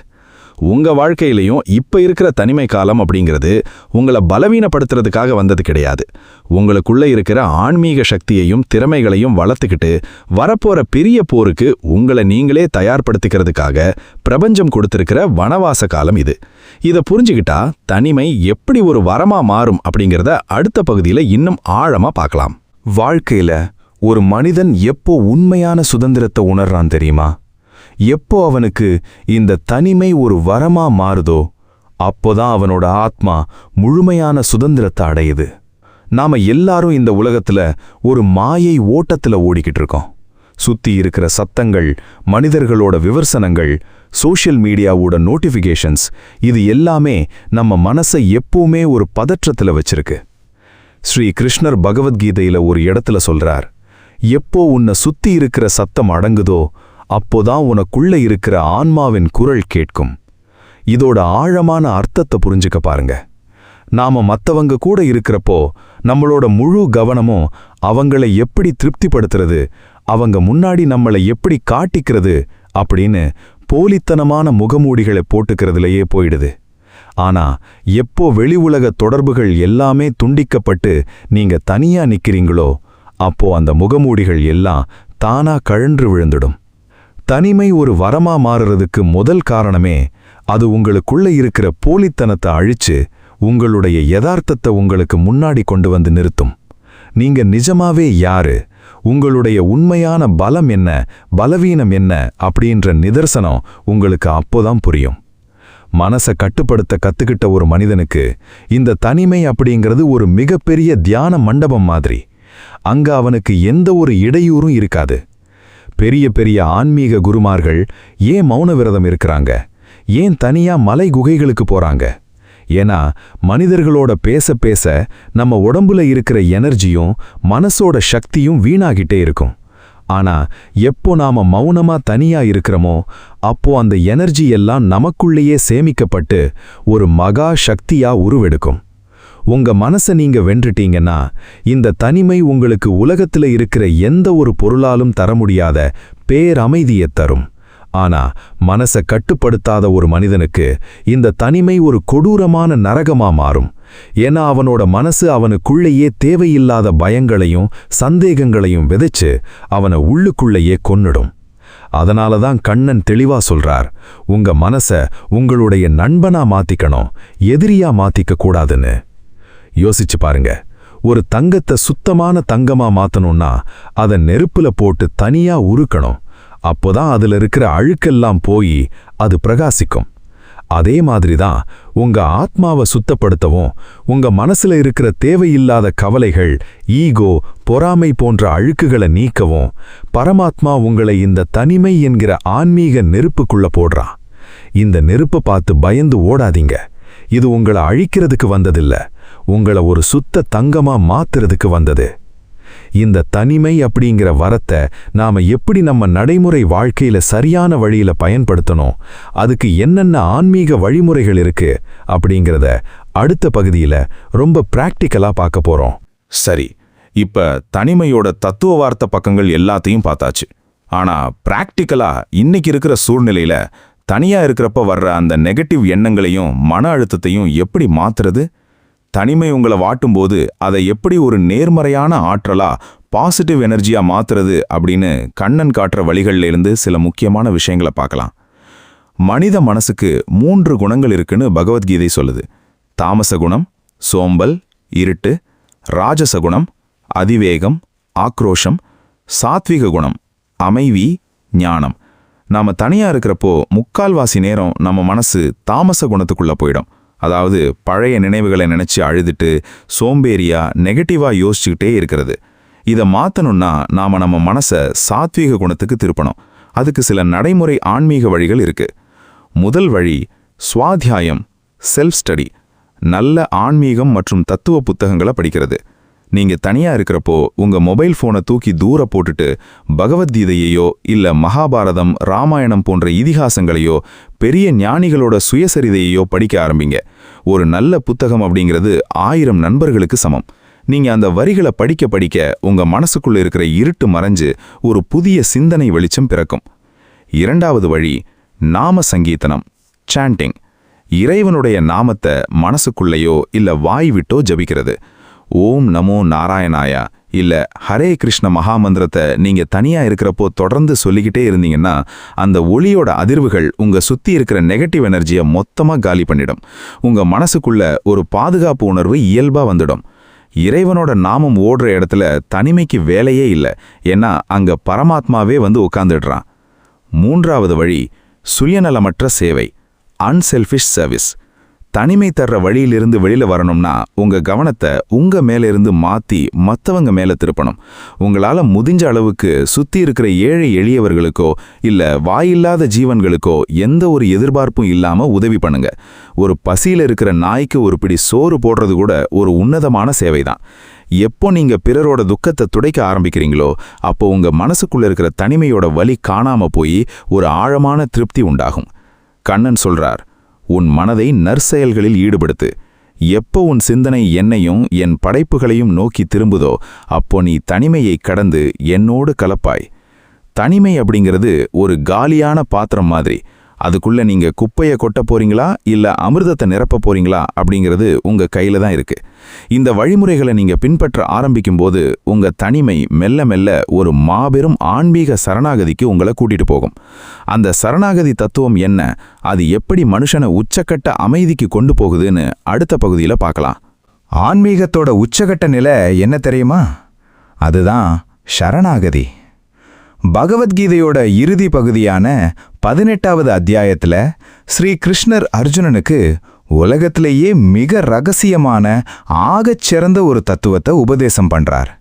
உங்க வாழ்க்கையிலையும் இப்ப இருக்கிற தனிமை காலம் அப்படிங்கிறது உங்களை பலவீனப்படுத்துறதுக்காக வந்தது கிடையாது. உங்களுக்குள்ள இருக்கிற ஆன்மீக சக்தியையும் திறமைகளையும் வளர்த்துக்கிட்டு வரப்போற பெரிய போருக்கு உங்களை நீங்களே தயார்படுத்திக்கிறதுக்காக பிரபஞ்சம் கொடுத்திருக்கிற வனவாச காலம் இது. இதை புரிஞ்சுக்கிட்டா தனிமை எப்படி ஒரு வரமா மாறும் அப்படிங்கிறத அடுத்த பகுதியில இன்னும் ஆழமா பார்க்கலாம்.
வாழ்க்கையில ஒரு மனிதன் எப்போ உண்மையான சுதந்திரத்தை உணர்றான் தெரியுமா? எப்போ அவனுக்கு இந்த தனிமை ஒரு வரமா மாறுதோ அப்போதான் அவனோட ஆத்மா முழுமையான சுதந்திரத்தை அடையுது. நாம எல்லாரும் இந்த உலகத்துல ஒரு மாயை ஓட்டத்துல ஓடிக்கிட்டு இருக்கோம். சுத்தி இருக்கிற சத்தங்கள், மனிதர்களோட விமர்சனங்கள், சோஷியல் மீடியாவோட நோட்டிஃபிகேஷன்ஸ், இது எல்லாமே நம்ம மனசை எப்பவுமே ஒரு பதற்றத்துல வச்சிருக்கு. ஸ்ரீ கிருஷ்ணர் பகவத்கீதையில ஒரு இடத்துல சொல்றார், எப்போ உன்னை சுத்தி இருக்கிற சத்தம் அடங்குதோ அப்போதான் உனக்குள்ள இருக்கிற ஆன்மாவின் குரல் கேட்கும். இதோட ஆழமான அர்த்தத்தை புரிஞ்சுக்க பாருங்க. நாம மத்தவங்க கூட இருக்கிறப்போ நம்மளோட முழு கவனமும் அவங்களை எப்படி திருப்திப்படுத்துறது, அவங்க முன்னாடி நம்மளை எப்படி காட்டிக்கிறது அப்படின்னு போலித்தனமான முகமூடிகளை போட்டுக்கிறதுலையே போயிடுது. ஆனா எப்போ வெளி உலக தொடர்புகள் எல்லாமே துண்டிக்கப்பட்டு நீங்க தனியா நிக்கிறீங்களோ அப்போ அந்த முகமூடிகள் எல்லாம் தானா கழன்று விழுந்துடும். தனிமை ஒரு வரமா மாறுறதுக்கு முதல் காரணமே அது உங்களுக்குள்ள இருக்கிற போலித்தனத்தை அழிச்சு உங்களுடைய யதார்த்தத்தை உங்களுக்கு முன்னாடி கொண்டு வந்து நிறுத்தும். நீங்க நிஜமாவே யாரு, உங்களுடைய உண்மையான பலம் என்ன, பலவீனம் என்ன அப்படின்ற நிதர்சனம் உங்களுக்கு அப்போதான் புரியும். மனசை கட்டுப்படுத்த கத்துக்கிட்ட ஒரு மனிதனுக்கு இந்த தனிமை அப்படிங்கிறது ஒரு மிகப்பெரிய தியான மண்டபம் மாதிரி. அங்க அவனுக்கு எந்த ஒரு இடையூறும் இருக்காது. பெரிய பெரிய ஆன்மீக குருமார்கள் ஏன் மௌன விரதம் இருக்கிறாங்க, ஏன் தனியா மலை குகைகளுக்கு போறாங்க? ஏன்னா மனிதர்களோட பேச பேச நம்ம உடம்புல இருக்கிற எனர்ஜியும் மனசோட சக்தியும் வீணாகிட்டே இருக்கும். ஆனா எப்போ நாம மௌனமா தனியா இருக்கிறோமோ அப்போ அந்த எனர்ஜி எல்லாம் நமக்குள்ளேயே சேமிக்கப்பட்டு ஒரு மகா சக்தியா உருவெடுக்கும். உங்க மனசை நீங்க வென்றுட்டீங்கன்னா இந்த தனிமை உங்களுக்கு உலகத்துல இருக்கிற எந்த ஒரு பொருளாலும் தர முடியாத பேரமைதியைத் தரும். ஆனா மனசை கட்டுப்படுத்தாத ஒரு மனிதனுக்கு இந்த தனிமை ஒரு கொடூரமான நரகமா மாறும். ஏன்னா அவனோட மனசு அவனுக்குள்ளேயே தேவையில்லாத பயங்களையும் சந்தேகங்களையும் விதைச்சு அவனை உள்ளுக்குள்ளேயே கொன்னுடும். அதனாலதான் கண்ணன் தெளிவா சொல்றார், உங்க மனசை உங்களுடைய நண்பனா மாத்திக்கணும், எதிரியா மாத்திக்க கூடாதுன்னு. யோசிச்சு பாருங்க, ஒரு தங்கத்தை சுத்தமான தங்கமா மாத்தணும்னா அதை நெருப்புல போட்டு தனியா உருக்கணும். அப்போதான் அதுல இருக்கிற அழுக்கெல்லாம் போய் அது பிரகாசிக்கும். அதே மாதிரிதான் உங்க ஆத்மாவை சுத்தப்படுத்தவும் உங்க மனசுல இருக்கிற தேவையில்லாத கவலைகள், ஈகோ, பொறாமை போன்ற அழுக்குகளை நீக்கவும் பரமாத்மா உங்களை இந்த தனிமை என்கிற ஆன்மீக நெருப்புக்குள்ள போடுறான். இந்த நெருப்பை பார்த்து பயந்து ஓடாதீங்க. இது உங்களை அழிக்கிறதுக்கு வந்ததில்ல, உங்களை ஒரு சுத்த தங்கமா மாத்துறதுக்கு வந்தது.
இந்த தனிமை அப்படிங்கிற வரத்தை நாம எப்படி நம்ம நடைமுறை வாழ்க்கையில சரியான வழியில பயன்படுத்தணும், அதுக்கு என்னென்ன ஆன்மீக வழிமுறைகள் இருக்கு அப்படிங்கிறத அடுத்த பகுதியில ரொம்ப பிராக்டிக்கலா பார்க்க போறோம்.
சரி, இப்ப தனிமையோட தத்துவவார்த்த பக்கங்கள் எல்லாத்தையும் பார்த்தாச்சு. ஆனா பிராக்டிக்கலா இன்னைக்கு இருக்கிற சூழ்நிலையில தனியா இருக்கிறப்ப வர்ற அந்த நெகட்டிவ் எண்ணங்களையும் மன அழுத்தத்தையும் எப்படி மாத்துறது? தனிமை உங்களை வாட்டும்போது அதை எப்படி ஒரு நேர்மறையான ஆற்றலா, பாசிட்டிவ் எனர்ஜியா மாத்துறது அப்படின்னு கண்ணன் காட்டுற வழிகள்ல இருந்து சில முக்கியமான விஷயங்களை பார்க்கலாம். மனித மனசுக்கு 3 குணங்கள் இருக்குன்னு பகவத்கீதை சொல்லுது. தாமச குணம், சோம்பல், இருட்டு; ராஜச குணம், அதிவேகம், ஆக்ரோஷம்; சாத்விக குணம், அமைதி, ஞானம். நாம தனியா இருக்கிறப்போ முக்கால்வாசி நேரம் நம்ம மனசு தாமச குணத்துக்குள்ள போயிடும். அதாவது பழைய நினைவுகளை நினைச்சு அழுதுட்டு சோம்பேறியா நெகட்டிவா யோசிச்சுக்கிட்டே இருக்கிறது. இதை மாத்தணும்னா நாம நம்ம மனசை சாத்வீக குணத்துக்கு திருப்பணும். அதுக்கு சில நடைமுறை ஆன்மீக வழிகள் இருக்கு. முதல் வழி ஸ்வாத்தியாயம், செல்ஃப் ஸ்டடி. நல்ல ஆன்மீகம் மற்றும் தத்துவ புத்தகங்களை படிக்கிறது. நீங்க தனியா இருக்கிறப்போ உங்க மொபைல் போனை தூக்கி தூர போட்டுட்டு பகவத்கீதையையோ இல்ல மகாபாரதம், ராமாயணம் போன்ற இதிகாசங்களையோ பெரிய ஞானிகளோட சுயசரிதையையோ படிக்க ஆரம்பிங்க. ஒரு நல்ல புத்தகம் அப்படிங்கிறது 1000 நண்பர்களுக்கு சமம். நீங்க அந்த வரிகளை படிக்க படிக்க உங்க மனசுக்குள்ள இருக்கிற இருட்டு மறைஞ்சு ஒரு புதிய சிந்தனை வெளிச்சம் பிறக்கும். இரண்டாவது வழி நாம சங்கீதனம், சாண்டிங். இறைவனுடைய நாமத்தை மனசுக்குள்ளேயோ இல்ல வாய் விட்டோ ஜபிக்கிறது. ஓம் நமோ நாராயணாயா இல்ல ஹரே கிருஷ்ண மகாமந்திரத்தை நீங்க தனியா இருக்கிறப்போ தொடர்ந்து சொல்லிக்கிட்டே இருந்தீங்கன்னா அந்த ஒளியோட அதிர்வுகள் உங்க சுத்தி இருக்கிற நெகட்டிவ் எனர்ஜியை மொத்தமா காலி பண்ணிடும். உங்க மனசுக்குள்ள ஒரு பாதுகாப்பு உணர்வு இயல்பா வந்துடும். இறைவனோட நாமம் ஓடுற இடத்துல தனிமைக்கு வேலையே இல்லை. ஏன்னா அங்க பரமாத்மாவே வந்து உட்கார்ந்துடுறான். மூன்றாவது வழி சுயநலமற்ற சேவை, அன்செல்ஃபிஷ் சர்வீஸ். தனிமை தர்ற வழியிலிருந்து வெளியில வரணும்னா உங்க கவனத்தை உங்க மேல இருந்து மாத்தி மத்தவங்க மேல திருப்பணும். உங்களால முடிஞ்ச அளவுக்கு சுத்தி இருக்கிற ஏழை எளியவர்களுக்கோ இல்ல வாயில்லாத ஜீவன்களுக்கோ எந்த ஒரு எதிர்பார்ப்பும் இல்லாம உதவி பண்ணுங்க. ஒரு பசியில இருக்கிற நாய்க்கு ஒரு பிடி சோறு போடுறது கூட ஒரு உன்னதமான சேவைதான். எப்போ நீங்க பிறரோட துக்கத்தை துடைக்க ஆரம்பிக்கிறீங்களோ அப்போ உங்க மனசுக்குள்ள இருக்கிற தனிமையோட வலி காணாம போய் ஒரு ஆழமான திருப்தி உண்டாகும். கண்ணன் சொல்றார், உன் மனதை நற்செயல்களில் ஈடுபடுத்து. எப்போ உன் சிந்தனை என்னையும் என் படைப்புகளையும் நோக்கி திரும்புதோ அப்போ நீ தனிமையை கடந்து என்னோடு கலப்பாய். தனிமை அப்படிங்கிறது ஒரு காலியான பாத்திரம் மாதிரி. அதுக்குள்ள நீங்க குப்பையை கொட்ட போறீங்களா இல்ல அமிர்தத்தை நிரப்ப போறீங்களா அப்படிங்கிறது உங்க கையில தான் இருக்கு. இந்த வழிமுறைகளை நீங்க பின்பற்ற ஆரம்பிக்கும் போது உங்க தனிமை மெல்ல மெல்ல ஒரு மாபெரும் ஆன்மீக சரணாகதிக்கு உங்களை கூட்டிட்டு போகும். அந்த சரணாகதி தத்துவம் என்ன, அது எப்படி மனுஷனை உச்சக்கட்ட அமைதிக்கு கொண்டு போகுதுன்னு அடுத்த பகுதியில பார்க்கலாம்.
ஆன்மீகத்தோட உச்சகட்ட நிலை என்ன தெரியுமா? அதுதான் சரணாகதி. பகவத்கீதையோட இறுதி பகுதியான 18வது அத்தியாயத்துல ஸ்ரீ கிருஷ்ணர் அர்ஜுனனுக்கு உலகத்திலேயே மிக ரகசியமான ஆகச் சிறந்த ஒரு தத்துவத்தை உபதேசம் பண்றார்.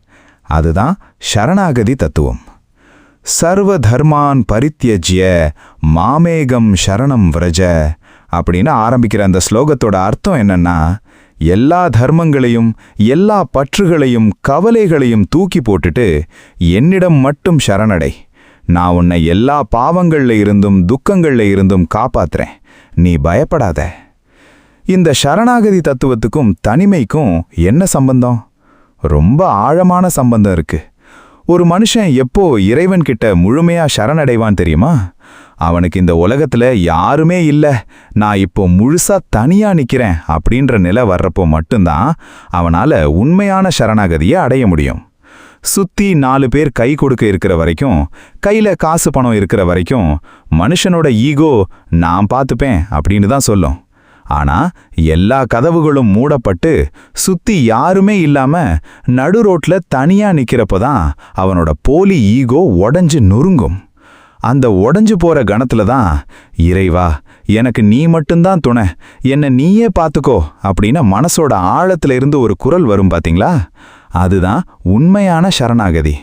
அதுதான் சரணாகதி தத்துவம். சர்வ தர்மான் பரித்யஜ்ய மாமேகம் சரணம் விரஜ அப்படின்னு ஆரம்பிக்கிற அந்த ஸ்லோகத்தோட அர்த்தம் என்னன்னா, எல்லா தர்மங்களையும் எல்லா பற்றுகளையும் கவலைகளையும் தூக்கி போட்டுட்டு என்னிடம் மட்டும் சரணடை. நான் உன்னை எல்லா பாவங்கள்ல இருந்தும் துக்கங்கள்ல இருந்தும் காப்பாத்துறேன், நீ பயப்படாத. இந்த சரணாகதி தத்துவத்துக்கும் தனிமைக்கும் என்ன சம்பந்தம்? ரொம்ப ஆழமான சம்பந்தம் இருக்கு. ஒரு மனுஷன் எப்போ இறைவன்கிட்ட முழுமையா சரணடைவான் தெரியுமா? அவனுக்கு இந்த உலகத்துல யாருமே இல்ல, நான் இப்போ முழுசா தனியா நிக்கிறேன் அப்படின்ற நிலை வர்றப்போ மட்டும்தான் அவனால உண்மையான சரணாகதியை அடைய முடியும். சுத்தி 4 பேர் கை கொடுக்க இருக்கிற வரைக்கும், கையில காசு பணம் இருக்கிற வரைக்கும் மனுஷனோட ஈகோ நான் பார்த்துப்பேன் அப்படின்னு தான் சொல்லும். ஆனா எல்லா கதவுகளும் மூடப்பட்டு சுத்தி யாருமே இல்லாம நடு ரோட்ல தனியா நிக்கிறப்பதான் அவனோட போலி ஈகோ உடைஞ்சு நொறுங்கும். அந்த உடைஞ்சு போற கணத்துல தான் இறைவா எனக்கு நீ மட்டும்தான் துணை, என்னை நீயே பார்த்துக்கோ அப்படின்னு மனசோட ஆழத்துல இருந்து ஒரு குரல் வரும் பாத்தீங்களா? அதுதான் உண்மையான சரணாகதி.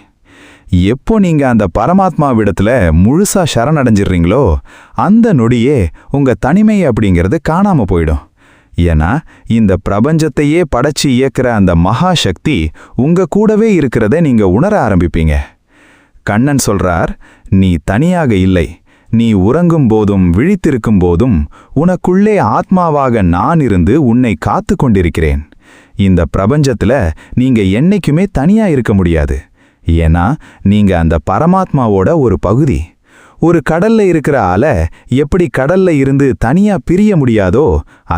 எப்போ நீங்க அந்த பரமாத்மாவிடத்துல முழுசா சரணடைஞ்சிடுறீங்களோ அந்த நொடியே உங்க தனிமை அப்படிங்கிறது காணாம போயிடும். ஏன்னா இந்த பிரபஞ்சத்தையே படைச்சு இயக்கிற அந்த மகா சக்தி உங்க கூடவே இருக்கிறத நீங்க உணர ஆரம்பிப்பீங்க. கண்ணன் சொல்றார், நீ தனியாக இல்லை, நீ உறங்கும் போதும் விழித்திருக்கும் போதும் உனக்குள்ளே ஆத்மாவாக நான் இருந்து உன்னை காத்து கொண்டிருக்கிறேன். இந்த பிரபஞ்சத்துல நீங்க என்னைக்குமே தனியா இருக்க முடியாது. ஏன்னா நீங்க அந்த பரமாத்மாவோட ஒரு பகுதி. ஒரு கடல்ல இருக்கிற அலை எப்படி கடல்ல இருந்து தனியா பிரிய முடியாதோ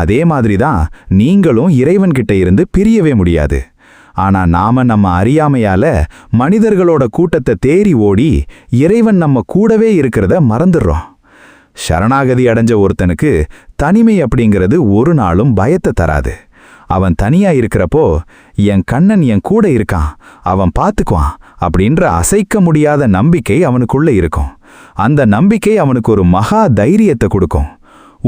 அதே மாதிரிதான் நீங்களும் இறைவன்கிட்ட இருந்து பிரியவே முடியாது. ஆனா நாம நம்ம அறியாமையால மனிதர்களோட கூட்டத்தை தேறி ஓடி இறைவன் நம்ம கூடவே இருக்கிறத மறந்துடுறோம். சரணாகதி அடைஞ்ச ஒருத்தனுக்கு தனிமை அப்படிங்கிறது ஒரு நாளும் பயத்தை தராது. அவன் தனியா இருக்கிறப்போ என் கண்ணன் என் கூட இருக்கான், அவன் பார்த்துக்குவான் அப்படின்ற அசைக்க முடியாத நம்பிக்கை அவனுக்குள்ள இருக்கும். அந்த நம்பிக்கை அவனுக்கு ஒரு மகா தைரியத்தை கொடுக்கும்.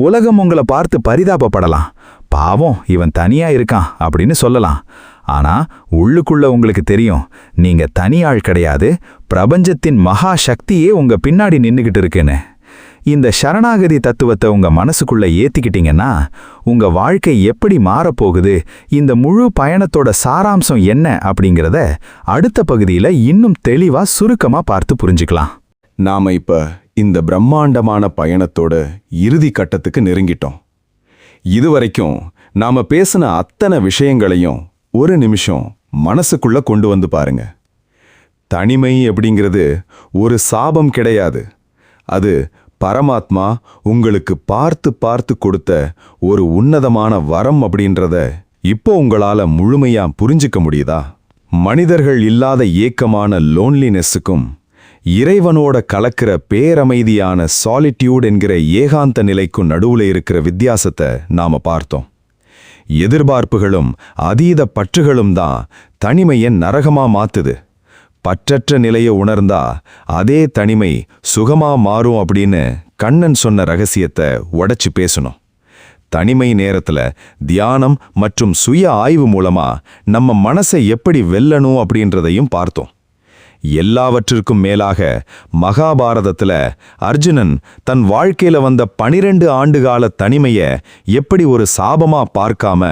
உலகம் உங்களை பார்த்து பரிதாபப்படலாம், பாவம் இவன் தனியா இருக்கான் அப்படின்னு சொல்லலாம். ஆனா உள்ளுக்குள்ள உங்களுக்கு தெரியும், நீங்க தனியாள் கிடையாது, பிரபஞ்சத்தின் மகா சக்தியே உங்க பின்னாடி நின்னுகிட்டு இருக்குன்னு. இந்த சரணாகதி தத்துவத்தை உங்க மனசுக்குள்ள ஏத்திக்கிட்டீங்கன்னா உங்க வாழ்க்கை எப்படி மாறப்போகுது, இந்த முழு பயணத்தோட சாராம்சம் என்ன அப்படிங்கிறத அடுத்த பகுதியில இன்னும் தெளிவா சுருக்கமா பார்த்து புரிஞ்சுக்கலாம்.
நாம இப்ப இந்த பிரம்மாண்டமான பயணத்தோட இறுதி கட்டத்துக்கு நெருங்கிட்டோம். இதுவரைக்கும் நாம பேசின அத்தனை விஷயங்களையும் ஒரு நிமிஷம் மனசுக்குள்ள கொண்டு வந்து பாருங்க. தனிமை அப்படிங்கிறது ஒரு சாபம் கிடையாது. அது பரமாத்மா உங்களுக்கு பார்த்து பார்த்து கொடுத்த ஒரு உன்னதமான வரம் அப்படின்றத இப்போ உங்களால முழுமையா புரிஞ்சுக்க முடியுதா? மனிதர்கள் இல்லாத ஏக்கமான லோன்லினெஸ்ஸுக்கும் இறைவனோட கலக்கிற பேரமைதியான சாலிட்யூட் என்கிற ஏகாந்த நிலைக்கும் நடுவுல இருக்கிற வித்தியாசத்தை நாம பார்த்தோம். எதிர்பார்ப்புகளும் அதீத பற்றுகளும் தான் தனிமையை நரகமா மாத்துது. பற்றற்ற நிலையை உணர்ந்தா அதே தனிமை சுகமா மாறும் அப்படின்னு கண்ணன் சொன்ன ரகசியத்தை உடைச்சு பேசணும். தனிமை நேரத்துல தியானம் மற்றும் சுய ஆய்வு மூலமா நம்ம மனசை எப்படி வெல்லணும் அப்படின்றதையும் பார்த்தோம். எல்லாவற்றிற்கும் மேலாக மகாபாரதத்துல அர்ஜுனன் தன் வாழ்க்கையில வந்த 12 ஆண்டுகால தனிமைய எப்படி ஒரு சாபமா பார்க்காம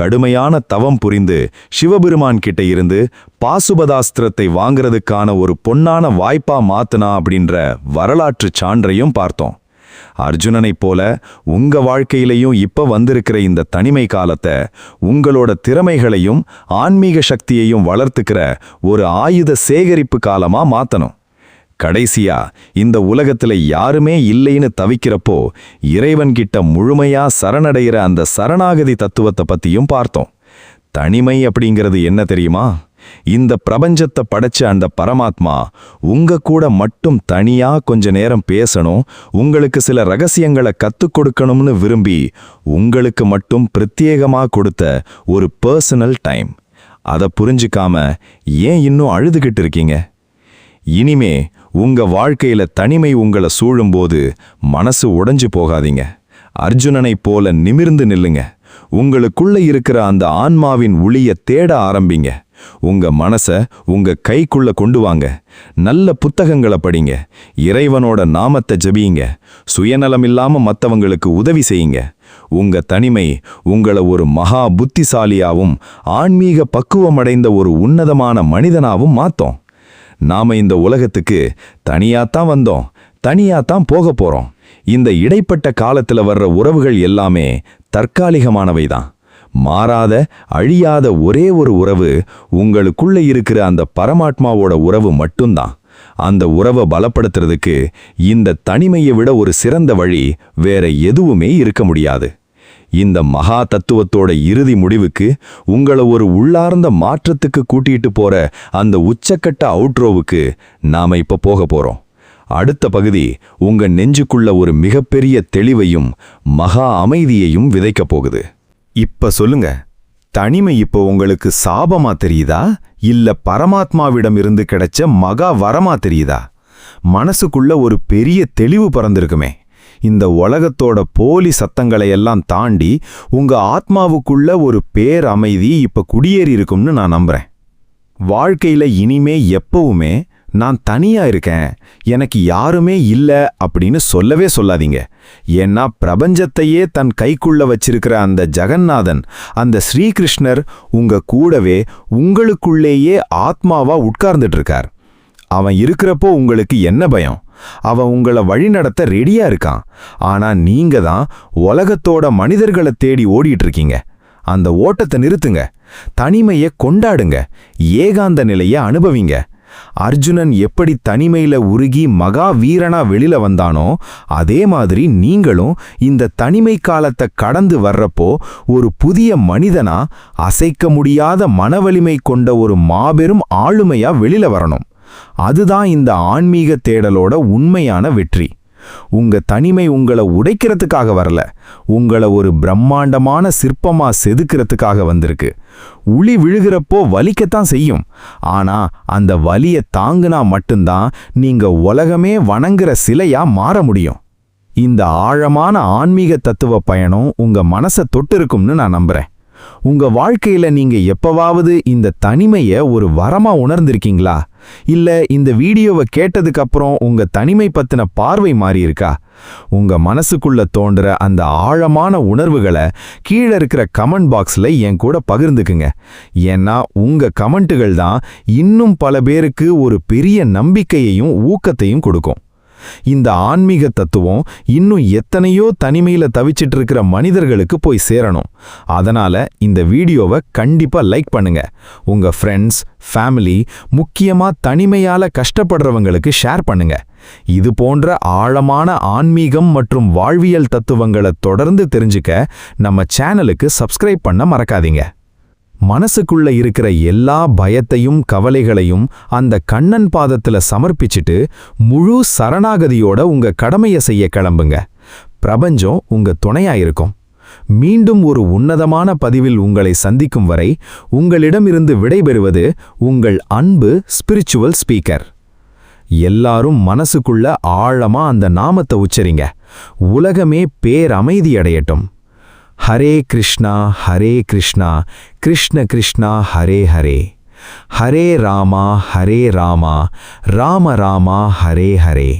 கடுமையான தவம் புரிந்து சிவபெருமான் கிட்ட இருந்து பாசுபதாஸ்திரத்தை வாங்கிறதுக்கான ஒரு பொன்னான வாய்ப்பா மாத்துனா அப்படின்ற வரலாற்று சான்றையும் பார்த்தோம். அர்ஜுனனைப் போல உங்க வாழ்க்கையிலையும் இப்ப வந்திருக்கிற இந்த தனிமை காலத்தை உங்களோட திறமைகளையும் ஆன்மீக சக்தியையும் வளர்த்துக்கிற ஒரு ஆயுத சேகரிப்பு காலமா மாத்தணும். கடைசியா இந்த உலகத்துல யாருமே இல்லைன்னு தவிக்கிறப்போ இறைவன்கிட்ட முழுமையா சரணடைகிற அந்த சரணாகதி தத்துவத்தை பத்தியும் பார்த்தோம். தனிமை அப்படிங்கிறது என்ன தெரியுமா? இந்த பிரபஞ்சத்தை படைச்ச அந்த பரமாத்மா உங்க கூட மட்டும் தனியா கொஞ்ச நேரம் பேசணும், உங்களுக்கு சில ரகசியங்களை கத்துக் கொடுக்கணும்னு விரும்பி உங்களுக்கு மட்டும் பிரத்யேகமா கொடுத்த ஒரு பர்சனல் டைம். அதை புரிஞ்சுக்காம ஏன் இன்னும் அழுதுகிட்டு இருக்கீங்க? இனிமே உங்க வாழ்க்கையில தனிமை உங்களை சூழும்போது மனசு உடைஞ்சு போகாதீங்க. அர்ஜுனனைப் போல நிமிர்ந்து நில்லுங்க. உங்களுக்குள்ள இருக்கிற அந்த ஆன்மாவின் ஒளிய தேட ஆரம்பிங்க. உங்க மனச உங்க கைக்குள்ள கொண்டு வாங்க. நல்ல புத்தகங்களை படிங்க. இறைவனோட நாமத்தை ஜபியுங்க. சுயநலம் இல்லாம மத்தவங்களுக்கு உதவி செய்யுங்க. உங்க தனிமை உங்களை ஒரு மகா புத்திசாலியாவும் ஆன்மீக பக்குவமடைந்த ஒரு உன்னதமான மனிதனாவும் மாத்தோம். நாம இந்த உலகத்துக்கு தனியாத்தான் வந்தோம், தனியாத்தான் போக போறோம். இந்த இடைப்பட்ட காலத்துல வர்ற உறவுகள் எல்லாமே தற்காலிகமானவைதான். மாறாத அழியாத ஒரே ஒரு உறவு உங்களுக்குள்ள இருக்கிற அந்த பரமாத்மாவோட உறவு மட்டும்தான். அந்த உறவை பலப்படுத்துறதுக்கு இந்த தனிமையை விட ஒரு சிறந்த வழி வேற எதுவுமே இருக்க முடியாது. இந்த மகா தத்துவத்தோட இறுதி முடிவுக்கு உங்களை ஒரு உள்ளார்ந்த மாற்றத்துக்கு கூட்டிட்டு போற அந்த உச்சக்கட்ட அவுட்ரோவுக்கு நாம இப்ப போக போறோம். அடுத்த பகுதி உங்க நெஞ்சுக்குள்ள ஒரு மிகப்பெரிய தெளிவையும் மகா அமைதியையும் விதைக்கப் போகுது.
இப்ப சொல்லுங்க, தனிமை இப்போ உங்களுக்கு சாபமா தெரியுதா இல்ல பரமாத்மாவிடம் இருந்து கிடைச்ச மகா வரமா தெரியுதா? மனசுக்குள்ள ஒரு பெரிய தெளிவு பறந்திருக்குமே. இந்த உலகத்தோட போலி சத்தங்களை எல்லாம் தாண்டி உங்க ஆத்மாவுக்குள்ள ஒரு பேர் அமைதி இப்ப குடியேறி இருக்கும்னு நான் நம்புறேன். வாழ்க்கையில இனிமே எப்பவுமே நான் தனியா இருக்கேன், எனக்கு யாருமே இல்ல அப்படின்னு சொல்லவே சொல்லாதீங்க. ஏன்னா பிரபஞ்சத்தையே தன் கைக்குள்ள வச்சிருக்கிற அந்த ஜெகந்நாதன், அந்த ஸ்ரீகிருஷ்ணர் உங்க கூடவே உங்களுக்குள்ளேயே ஆத்மாவா உட்கார்ந்துட்டு இருக்கார். அவன் இருக்கிறப்போ உங்களுக்கு என்ன பயம்? அவன் உங்களை வழிநடத்த ரெடியா இருக்கான். ஆனா நீங்க தான் உலகத்தோட மனிதர்களை தேடி ஓடிட்டு இருக்கீங்க. அந்த ஓட்டத்தை நிறுத்துங்க. தனிமையை கொண்டாடுங்க. ஏகாந்த நிலையை அனுபவிங்க. அர்ஜுனன் எப்படி தனிமையில உருகி மகா வீரனா வெளியில வந்தானோ அதே மாதிரி நீங்களும் இந்த தனிமை காலத்தை கடந்து வர்றப்போ ஒரு புதிய மனிதனா, அசைக்க முடியாத மனவலிமை கொண்ட ஒரு மாபெரும் ஆளுமையா வெளியில வரணும். அதுதான் இந்த ஆன்மீக தேடலோட உண்மையான வெற்றி. உங்க தனிமை உங்களை உடைக்கிறதுக்காக வரல, உங்களை ஒரு பிரம்மாண்டமான சிற்பமா செதுக்கிறதுக்காக வந்திருக்கு. உளி விழுகிறப்போ வலிக்கத்தான் செய்யும். ஆனா அந்த வலியை தாங்குனா மட்டும்தான் நீங்க உலகமே வணங்குற சிலையா மாற முடியும். இந்த ஆழமான ஆன்மீக தத்துவ பயணம் உங்க மனசை தொட்டிருக்கும்னு நான் நம்புறேன். உங்க வாழ்க்கையில நீங்க எப்பவாவது இந்த தனிமையை ஒரு வரமா உணர்ந்திருக்கீங்களா? இல்ல இந்த வீடியோவை கேட்டதுக்கு அப்புறம் உங்க தனிமை பத்தின பார்வை மாறி இருக்கா? உங்க மனசுக்குள்ள தோன்ற அந்த ஆழமான உணர்வுகளை கீழே இருக்கிற கமெண்ட் பாக்ஸ்ல என் கூட பகிர்ந்துக்குங்க. ஏன்னா உங்க கமெண்ட்டுகள் தான் இன்னும் பல பேருக்கு ஒரு பெரிய நம்பிக்கையையும் ஊக்கத்தையும் கொடுக்கும். இந்த ஆன்மீக தத்துவம் இன்னும் எத்தனையோ தனிமையில தவிச்சிட்டு இருக்கிற மனிதர்களுக்கு போய் சேரணும். அதனால இந்த வீடியோவை கண்டிப்பா லைக் பண்ணுங்க. உங்க ஃப்ரெண்ட்ஸ், ஃபேமிலி, முக்கியமா தனிமையால கஷ்டப்படுறவங்களுக்கு ஷேர் பண்ணுங்க. இது போன்ற ஆழமான ஆன்மீகம் மற்றும் வாழ்வியல் தத்துவங்களை தொடர்ந்து தெரிஞ்சுக்க நம்ம சேனலுக்கு சப்ஸ்கிரைப் பண்ண மறக்காதீங்க. மனசுக்குள்ள இருக்கிற எல்லா பயத்தையும் கவலைகளையும் அந்த கண்ணன் பாதத்துல சமர்ப்பிச்சுட்டு முழு சரணாகதியோட உங்க கடமையை செய்ய கிளம்புங்க. பிரபஞ்சம் உங்க துணையா இருக்கும். மீண்டும் ஒரு உன்னதமான பதிவில் உங்களை சந்திக்கும் வரை உங்களிடமிருந்து விடைபெறுவது உங்கள் அன்பு ஸ்பிரிச்சுவல் ஸ்பீக்கர். எல்லாரும் மனசுக்குள்ள ஆழமா அந்த நாமத்தை உச்சரிங்க. உலகமே பேரமைதியடையட்டும். ஹரே கிருஷ்ணா கிருஷ்ண கிருஷ்ணா ஹரே ஹரே. ஹரே ராமா ராம ராமா ஹரே ஹரே.